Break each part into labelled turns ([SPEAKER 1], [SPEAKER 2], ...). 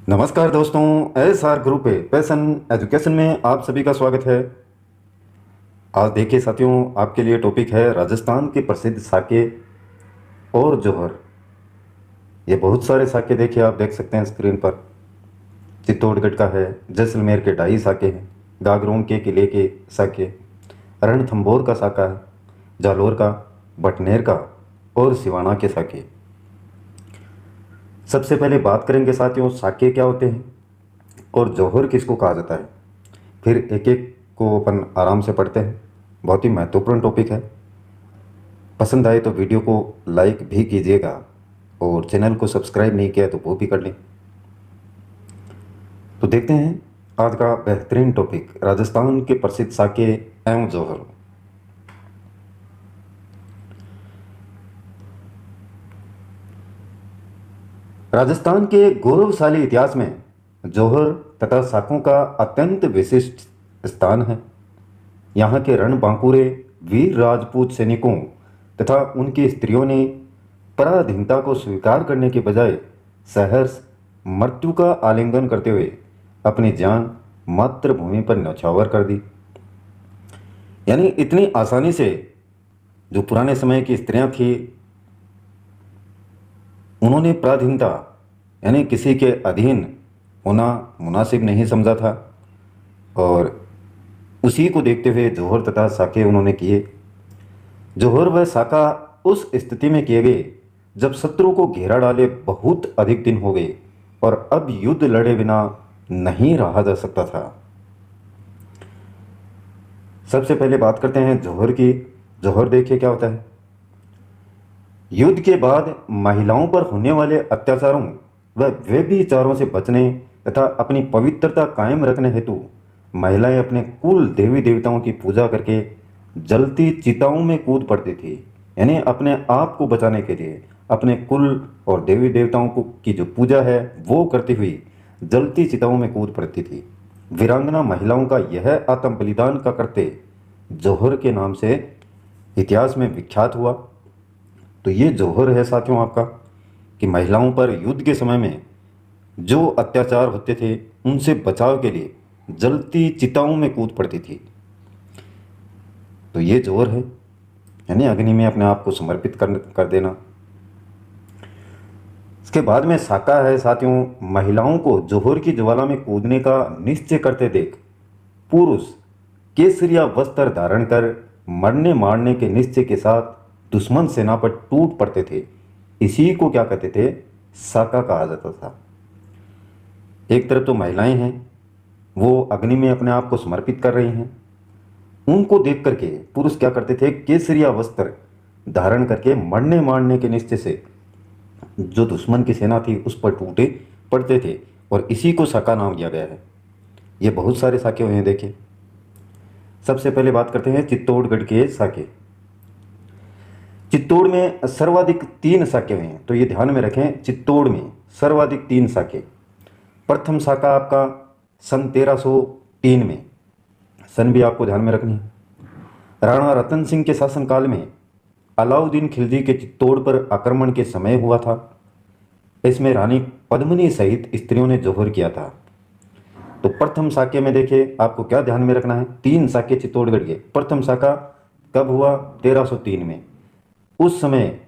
[SPEAKER 1] नमस्कार दोस्तों, S R group है पैशन एजुकेशन में आप सभी का स्वागत है। आज देखिए साथियों, आपके लिए टॉपिक है राजस्थान के प्रसिद्ध साके और जौहर। ये बहुत सारे साके देखिए, आप देख सकते हैं स्क्रीन पर। चित्तौड़गढ़ का है, जैसलमेर के ढाई साके हैं, गागरोन के किले के साके, रणथंभौर का साका है, जालोर का, बटनेर का और सिवाना के साके। सबसे पहले बात करेंगे साथियों, साके क्या होते हैं और जौहर किसको कहा जाता है। फिर एक एक को अपन आराम से पढ़ते हैं। बहुत ही महत्वपूर्ण टॉपिक है। पसंद आए तो वीडियो को लाइक भी कीजिएगा और चैनल को सब्सक्राइब नहीं किया तो वो भी कर लें। तो देखते हैं आज का बेहतरीन टॉपिक, राजस्थान के प्रसिद्ध साके एवं जौहर। राजस्थान के गौरवशाली इतिहास में जौहर तथा साकों का अत्यंत विशिष्ट स्थान है। यहाँ के रणबांकुरे वीर राजपूत सैनिकों तथा उनकी स्त्रियों ने पराधीनता को स्वीकार करने के बजाय सहर्ष मृत्यु का आलिंगन करते हुए अपनी जान मातृभूमि पर न्यौछावर कर दी। यानी इतनी आसानी से जो पुराने समय की स्त्रियां थी, उन्होंने पराधीनता यानी किसी के अधीन होना मुनासिब नहीं समझा था और उसी को देखते हुए जौहर तथा साके उन्होंने किए। जौहर व साका उस स्थिति में किए गए जब शत्रु को घेरा डाले बहुत अधिक दिन हो गए और अब युद्ध लड़े बिना नहीं रहा जा सकता था। सबसे पहले बात करते हैं जौहर की। जौहर देखिए क्या होता है। युद्ध के बाद महिलाओं पर होने वाले अत्याचारों व व्यभिचारों से बचने तथा अपनी पवित्रता कायम रखने हेतु महिलाएं अपने कुल देवी देवताओं की पूजा करके जलती चिताओं में कूद पड़ती थी। यानी अपने आप को बचाने के लिए अपने कुल और देवी देवताओं को की जो पूजा है वो करती हुई जलती चिताओं में कूद पड़ती थी। वीरांगना महिलाओं का यह आत्म बलिदान का करते जौहर के नाम से इतिहास में विख्यात हुआ। तो ये जौहर है साथियों आपका, कि महिलाओं पर युद्ध के समय में जो अत्याचार होते थे उनसे बचाव के लिए जलती चिताओं में कूद पड़ती थी। तो ये जौहर है, यानी अग्नि में अपने आप को समर्पित कर देना। इसके बाद में साका है साथियों। महिलाओं को जौहर की ज्वाला में कूदने का निश्चय करते देख पुरुष केसरिया वस्त्र धारण कर मरने मारने के निश्चय के साथ दुश्मन सेना पर टूट पड़ते थे। इसी को क्या कहते थे, साका कहा जाता था। एक तरफ तो महिलाएं हैं, वो अग्नि में अपने आप को समर्पित कर रही हैं, उनको देख करके पुरुष क्या करते थे, केसरिया वस्त्र धारण करके मरने मारने के निश्चय से जो दुश्मन की सेना थी उस पर टूटे पड़ते थे और इसी को साका नाम दिया गया है। ये बहुत सारे साके हुए हैं देखिए। सबसे पहले बात करते हैं चित्तौड़गढ़ के साके। चित्तौड़ में सर्वाधिक 3 साके हुए हैं, तो ये ध्यान में रखें, चित्तौड़ में सर्वाधिक 3 साके। प्रथम साका आपका सन 1303 में, सन भी आपको ध्यान में रखनी है। राणा रतन सिंह के शासनकाल में अलाउद्दीन खिलजी के चित्तौड़ पर आक्रमण के समय हुआ था। इसमें रानी पद्मिनी सहित स्त्रियों ने जौहर किया था। तो प्रथम साके में देखिए आपको क्या ध्यान में रखना है, 3 साके चित्तौड़गढ़ के। प्रथम साका कब हुआ, 1303 में। उस समय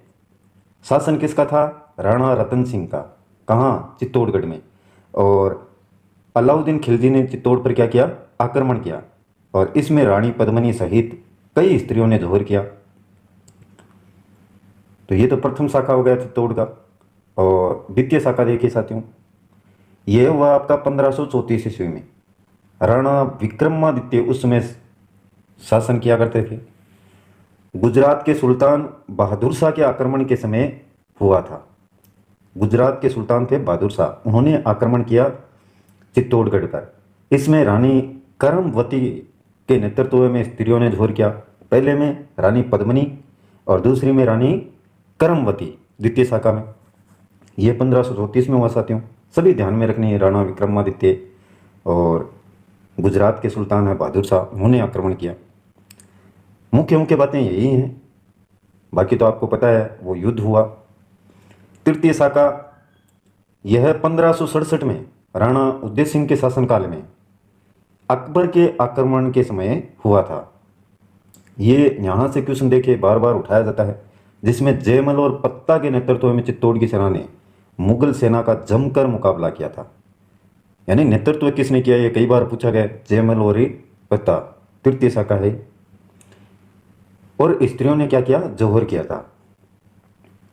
[SPEAKER 1] शासन किसका था, राणा रतन सिंह का। कहाँ, चित्तौड़गढ़ में। और अलाउद्दीन खिलजी ने चित्तौड़ पर क्या किया, आक्रमण किया और इसमें रानी पद्मिनी सहित कई स्त्रियों ने जौहर किया। तो ये तो प्रथम शाखा हो गया चित्तौड़ का। और द्वितीय शाखा देखिए साथियों, यह हुआ आपका 1534 ईस्वी में। राणा विक्रमादित्य उस समय शासन किया करते थे। गुजरात के सुल्तान बहादुर शाह के आक्रमण के समय हुआ था। गुजरात के सुल्तान थे बहादुर शाह, उन्होंने आक्रमण किया चित्तौड़गढ़ पर। इसमें रानी करमवती के नेतृत्व में स्त्रियों ने जौहर किया। पहले में रानी पद्मिनी और दूसरी में रानी करमवती, द्वितीय शाखा में। यह 1534 में हुआ साथियों, सभी ध्यान में रखनी है। राणा विक्रमादित्य और गुजरात के सुल्तान है बहादुर शाह, उन्होंने आक्रमण किया। मुख्य मुख्य बातें यही हैं, बाकी तो आपको पता है वो युद्ध हुआ। तृतीय शाखा यह 1567 में राणा उदय सिंह के शासनकाल में अकबर के आक्रमण के समय हुआ था। ये यहाँ से क्वेश्चन देखिए बार बार उठाया जाता है, जिसमें जयमल और पत्ता के नेतृत्व में चित्तौड़ की सेना ने मुगल सेना का जमकर मुकाबला किया था। यानी नेतृत्व किसने किया, ये कई बार पूछा गया। जयमल और पत्ता तृतीय शाखा है। और स्त्रियों ने क्या किया, जौहर किया था।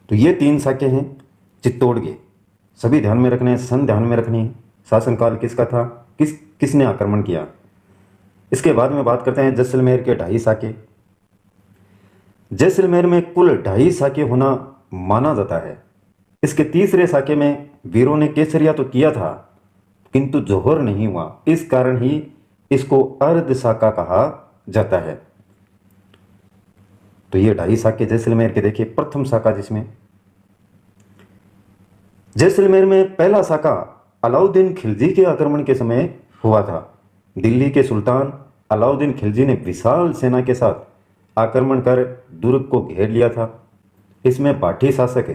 [SPEAKER 1] तो ये तीन शाखे हैं चित्तौड़ के, सभी ध्यान में रखने हैं, सन ध्यान में रखनी है। शासनकाल किसका था, किसने आक्रमण किया। इसके बाद में बात करते हैं जैसलमेर के 2.5 शाखे। जैसलमेर में कुल 2.5 शाखे होना माना जाता है। इसके तीसरे शाखे में वीरों ने केसरिया तो किया था किंतु जौहर नहीं हुआ, इस कारण ही इसको अर्ध शाखा कहा जाता है। तो ये 2.5 शाखे जैसलमेर के देखिए। प्रथम शाखा जिसमें जैसलमेर में पहला शाखा अलाउद्दीन खिलजी के आक्रमण के समय हुआ था। दिल्ली के सुल्तान अलाउद्दीन खिलजी ने विशाल सेना के साथ आक्रमण कर दुर्ग को घेर लिया था। इसमें बाठी शासक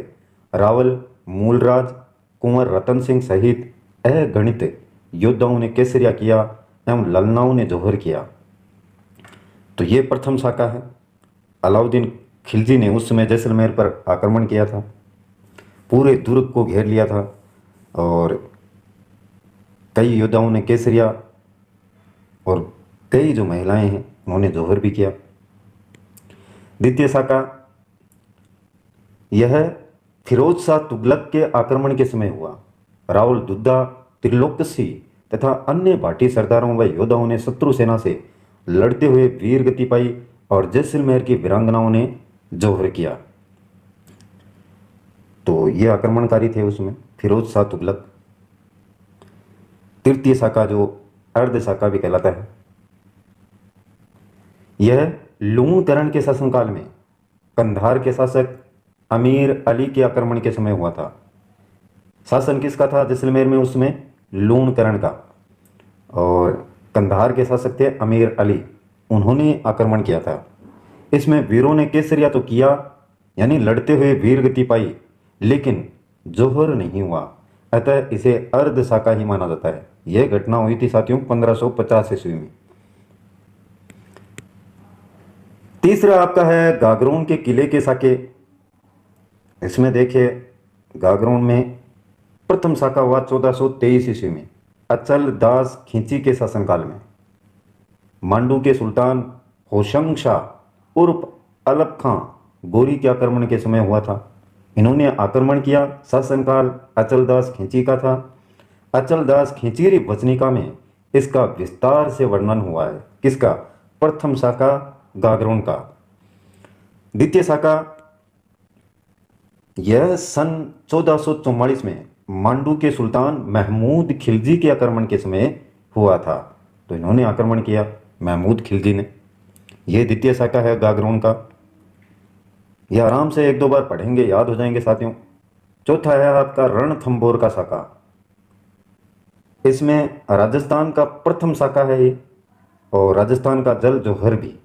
[SPEAKER 1] रावल, मूलराज, कुंवर रतन सिंह सहित अगणित योद्धाओं ने केसरिया किया एवं ललनाओं ने जौहर किया। तो ये प्रथम शाखा है। अलाउद्दीन खिलजी ने उस समय जैसलमेर पर आक्रमण किया था, पूरे दुर्ग को घेर लिया था और कई योद्धाओं ने केसरिया और कई जो महिलाएं हैं उन्होंने जौहर भी किया। द्वितीय शाखा यह फिरोज शाह तुगलक के आक्रमण के समय हुआ। रावल दुद्दा, त्रिलोकसी तथा अन्य भाटी सरदारों व योद्धाओं ने शत्रु सेना से लड़ते हुए वीर गति पाई और जैसलमेर की वीरांगनाओं ने जौहर किया। तो ये आक्रमणकारी थे उसमें फिरोज शाह तुगलक। तृतीय शाखा जो अर्ध शाखा भी कहलाता है, यह लूणकरण के शासनकाल में कंधार के शासक अमीर अली के आक्रमण के समय हुआ था। शासन किसका था जैसलमेर में उसमें, लूणकरण का। और कंधार के शासक थे अमीर अली, उन्होंने आक्रमण किया था। इसमें वीरों ने केसरिया तो किया, यानी लड़ते हुए वीर गति पाई, लेकिन जौहर नहीं हुआ, अतः इसे अर्ध शाखा ही माना जाता है। यह घटना हुई थी साथियों 1550 ईस्वी में। तीसरा आपका है गागरोन के किले के शाखे। इसमें देखिए गागरोन में प्रथम शाखा हुआ 1423 ईस्वी में अचल दास खींची के शासनकाल में। मांडू के सुल्तान होशंग शाह उर्फ अलप खां गोरी के आक्रमण के समय हुआ था। इन्होंने आक्रमण किया। शासनकाल अचलदास खींची का था। अचलदास खींचीरी वचनिका में इसका विस्तार से वर्णन हुआ है। किसका, प्रथम शाखा गागरोन का। द्वितीय शाखा यह सन 1444 में मांडू के सुल्तान महमूद खिलजी के आक्रमण के समय हुआ था। तो इन्होंने आक्रमण किया महमूद खिलजी ने। यह द्वितीय शाखा है गागरोन का। यह आराम से 1-2 बार पढ़ेंगे, याद हो जाएंगे साथियों। चौथा है आपका रणथंभौर का शाखा। इसमें राजस्थान का प्रथम शाखा है ये, और राजस्थान का जल जौहर भी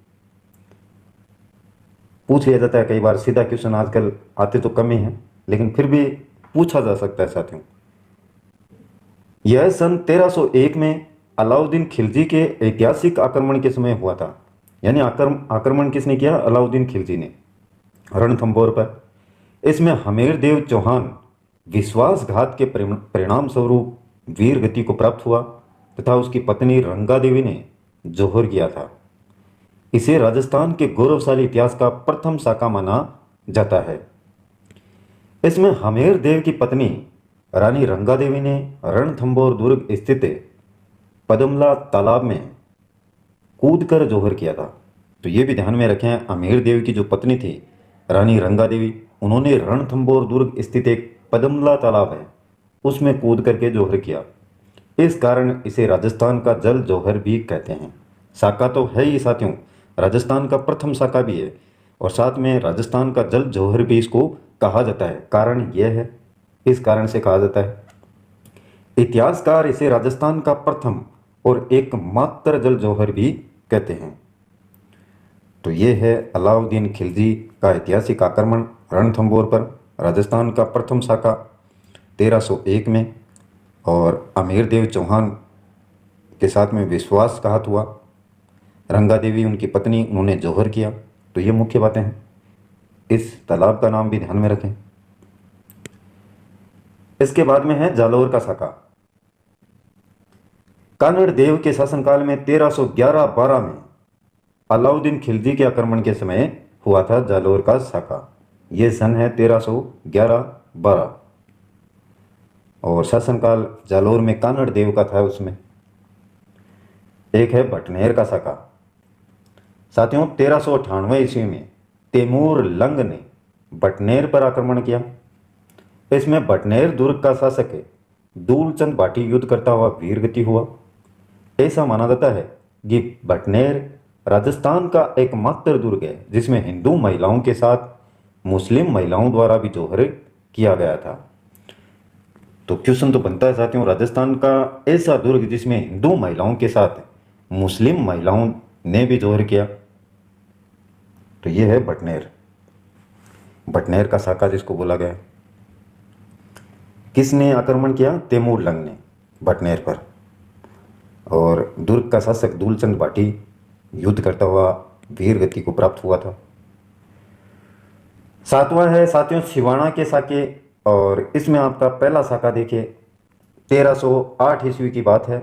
[SPEAKER 1] पूछ लिया जाता है कई बार। सीधा क्वेश्चन आजकल आते तो कम ही हैं, लेकिन फिर भी पूछा जा सकता है साथियों। यह सन 1301 में अलाउद्दीन खिलजी के ऐतिहासिक आक्रमण के समय हुआ था। यानी आक्रमण किसने किया, अलाउद्दीन खिलजी ने रणथंभौर पर। इसमें हमीर देव चौहान विश्वासघात के परिणाम स्वरूप वीर गति को प्राप्त हुआ तथा उसकी पत्नी रंगा देवी ने जौहर किया था। इसे राजस्थान के गौरवशाली इतिहास का प्रथम शाखा माना जाता है। इसमें हमीर देव की पत्नी रानी रंगा देवी ने रणथंभौर दुर्ग स्थित पदमला तालाब में कूदकर जौहर किया था। तो ये भी ध्यान में रखें, हमीर देव की जो पत्नी थी रानी रंगा देवी, उन्होंने रणथंभौर दुर्ग स्थित एक पदमला तालाब है उसमें कूद करके जौहर किया। इस कारण इसे राजस्थान का जल जौहर भी कहते हैं। शाखा तो है ही साथियों, राजस्थान का प्रथम शाखा भी है और साथ में राजस्थान का जल जौहर भी इसको कहा जाता है। कारण यह है, इस कारण से कहा जाता है। इतिहासकार इसे राजस्थान का प्रथम और एकमात्र जल जौहर भी कहते हैं। तो ये है अलाउद्दीन खिलजी का ऐतिहासिक आक्रमण रणथंभौर पर, राजस्थान का प्रथम शाखा 1301 में। और अमीर देव चौहान के साथ में विश्वासघात हुआ। रंगा देवी उनकी पत्नी, उन्होंने जौहर किया। तो ये मुख्य बातें हैं। इस तालाब का नाम भी ध्यान में रखें। इसके बाद में है जालौर का साका। कानड़ देव के शासनकाल में 1311-12 में अलाउद्दीन खिलजी के आक्रमण के समय हुआ था जालौर का साका। ये सन है 1311-12 और शासनकाल जालौर में कानड़ देव का था। उसमें एक है भटनेर का साका। साथियों, 1398 ईस्वी में तैमूर लंग ने भटनेर पर आक्रमण किया। इसमें भटनेर दुर्ग का शासक दूलचंद भाटी युद्ध करता हुआ वीरगति हुआ। ऐसा माना जाता है कि भटनेर राजस्थान का एकमात्र दुर्ग है जिसमें हिंदू महिलाओं के साथ मुस्लिम महिलाओं द्वारा भी जौहर किया गया था। तो क्वेश्चन तो बनता है साथियों, राजस्थान का ऐसा दुर्ग जिसमें हिंदू महिलाओं के साथ मुस्लिम महिलाओं ने भी जौहर किया। तो ये है भटनेर, भटनेर का साका जिसको बोला गया। किसने आक्रमण किया? तैमूर लंग ने भटनेर पर। और दुर्ग का शासक दूलचंद भाटी युद्ध करता हुआ वीर गति को प्राप्त हुआ था। सातवां है साथियों सिवाना के साके। और इसमें आपका पहला साका देखिए, 1308 ईस्वी की बात है।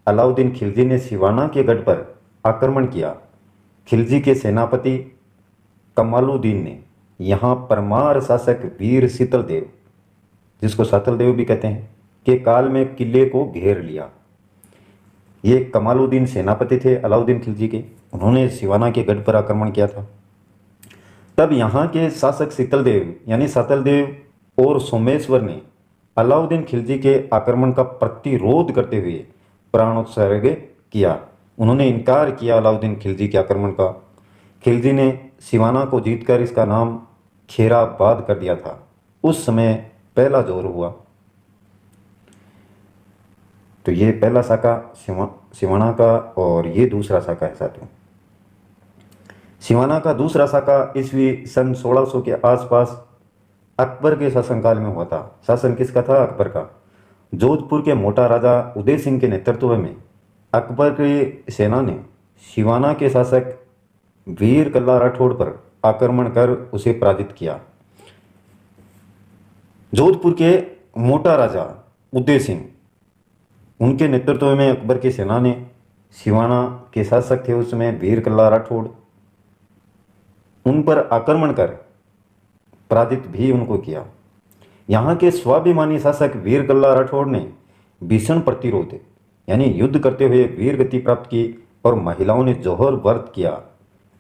[SPEAKER 1] अलाउद्दीन खिलजी ने सिवाना के गढ़ पर आक्रमण किया। खिलजी के सेनापति कमालुद्दीन ने यहाँ परमार शासक वीर शीतलदेव, जिसको सातलदेव भी कहते हैं, के काल में किले को घेर लिया। ये कमालुद्दीन सेनापति थे अलाउद्दीन खिलजी के। उन्होंने सिवाना के गढ़ पर आक्रमण किया था। तब यहाँ के शासक शीतलदेव यानी सातलदेव और सोमेश्वर ने अलाउद्दीन खिलजी के आक्रमण का प्रतिरोध करते हुए प्राणोत्सर्ग किया। उन्होंने इनकार किया अलाउद्दीन खिलजी के आक्रमण का। खिलजी ने सिवाना को जीतकर इसका नाम खेराबाद कर दिया था। उस समय पहला जोर हुआ। तो ये पहला साका सिवाना का और ये दूसरा साका है साथियों। सिवाना का दूसरा साका ईस्वी सन 1600 के आसपास अकबर के शासनकाल में हुआ था। शासन किसका था? अकबर का। जोधपुर के मोटा राजा उदय सिंह के नेतृत्व में अकबर की सेना ने सिवाना के शासक वीर कल्ला राठौड़ पर आक्रमण कर उसे पराजित किया। जोधपुर के मोटा राजा उदय सिंह, उनके नेतृत्व में अकबर की सेना ने सिवाना के शासक थे उसमें वीर कल्ला राठौड़, उन पर आक्रमण कर पराजित भी उनको किया। यहाँ के स्वाभिमानी शासक वीर कल्ला राठौड़ ने भीषण प्रतिरोध यानी युद्ध करते हुए वीर गति प्राप्त की और महिलाओं ने जौहर व्रत किया।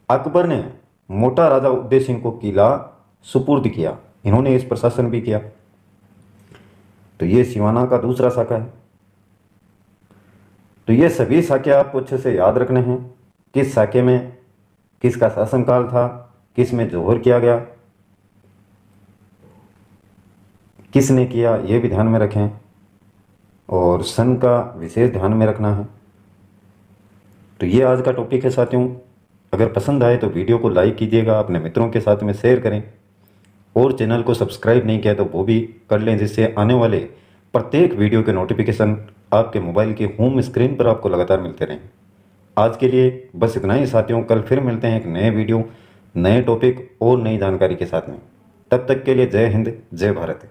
[SPEAKER 1] अकबर ने मोटा राजा उदय सिंह को किला सुपुर्द किया। इन्होंने इस पर शासन भी किया। तो ये सिवाना का दूसरा साका है। तो ये सभी साके आपको अच्छे से याद रखने हैं। किस साके में किसका शासनकाल था, किस में जौहर किया गया, किसने किया, ये भी ध्यान में रखें और सन का विशेष ध्यान में रखना है। तो ये आज का टॉपिक है साथियों। अगर पसंद आए तो वीडियो को लाइक कीजिएगा, अपने मित्रों के साथ में शेयर करें और चैनल को सब्सक्राइब नहीं किया तो वो भी कर लें, जिससे आने वाले प्रत्येक वीडियो के नोटिफिकेशन आपके मोबाइल की होम स्क्रीन पर आपको लगातार मिलते रहें। आज के लिए बस इतना ही साथियों। कल फिर मिलते हैं एक नए वीडियो, नए टॉपिक और नई जानकारी के साथ में। तब तक के लिए जय हिंद, जय भारत।